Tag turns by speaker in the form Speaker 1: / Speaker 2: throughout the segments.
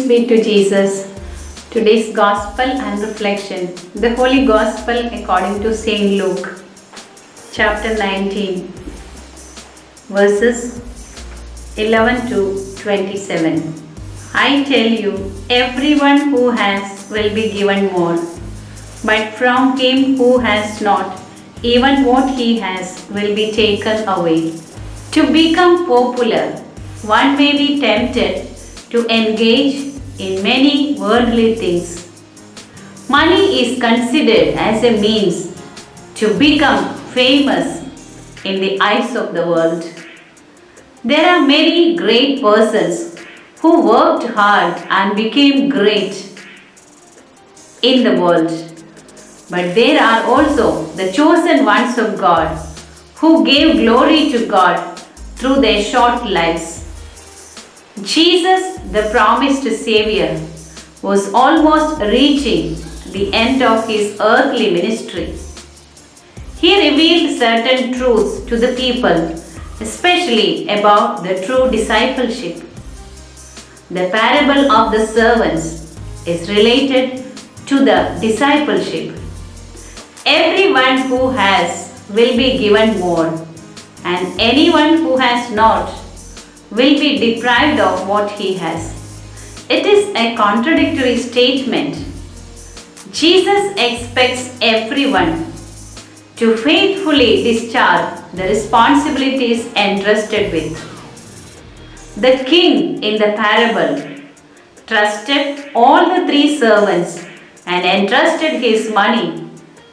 Speaker 1: be to Jesus. Today's Gospel and Reflection. The Holy Gospel according to Saint Luke, chapter 19, verses 11 to 27. I tell you, everyone who has will be given more, but from him who has not, even what he has will be taken away. To become popular, one may be tempted to engage in many worldly things. Money is considered as a means to become famous in the eyes of the world. There are many great persons who worked hard and became great in the world. But there are also the chosen ones of God who gave glory to God through their short lives. Jesus, the promised Savior, was almost reaching the end of his earthly ministry. He revealed certain truths to the people, especially about the true discipleship. The parable of the servants is related to the discipleship. Everyone who has will be given more, and anyone who has not will be deprived of what he has. It is a contradictory statement. Jesus expects everyone to faithfully discharge the responsibilities entrusted with. The king in the parable trusted all the three servants and entrusted his money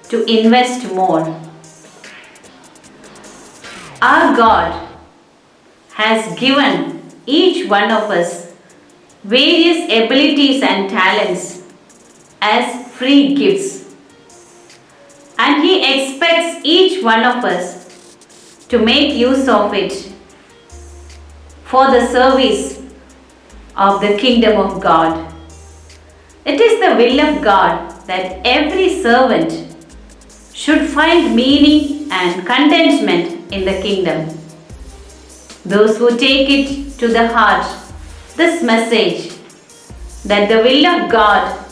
Speaker 1: to invest more. Our God has given each one of us various abilities and talents as free gifts. And He expects each one of us to make use of it for the service of the kingdom of God. It is the will of God that every servant should find meaning and contentment in the kingdom. Those who take it to the heart, this message that the will of God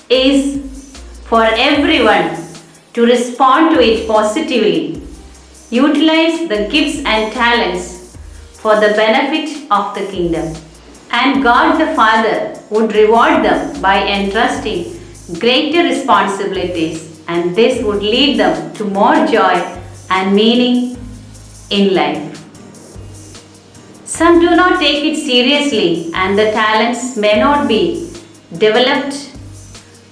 Speaker 1: is for everyone to respond to it positively, utilize the gifts and talents for the benefit of the kingdom. And God the Father would reward them by entrusting greater responsibilities, and this would lead them to more joy and meaning in life. Some do not take it seriously, and the talents may not be developed,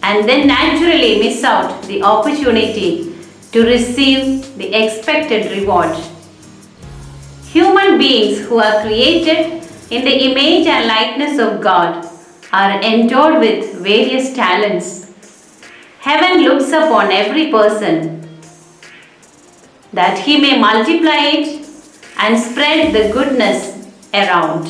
Speaker 1: and then naturally miss out the opportunity to receive the expected reward. Human beings who are created in the image and likeness of God are endowed with various talents. Heaven looks upon every person that he may multiply it and spread the goodness around.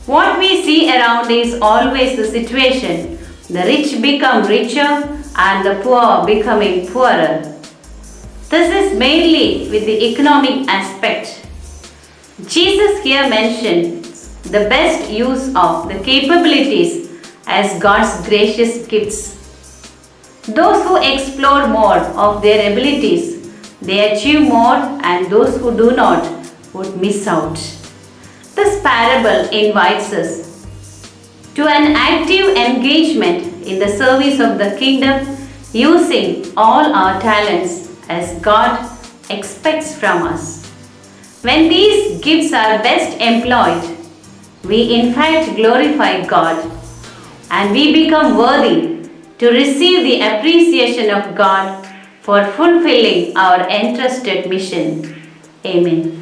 Speaker 1: What we see around is always the situation. The rich become richer and the poor becoming poorer. This is mainly with the economic aspect. Jesus here mentions the best use of the capabilities as God's gracious gifts. Those who explore more of their abilities, they achieve more, and those who do not would miss out. This parable invites us to an active engagement in the service of the kingdom, using all our talents as God expects from us. When these gifts are best employed, we in fact glorify God, and we become worthy to receive the appreciation of God for fulfilling our entrusted mission. Amen.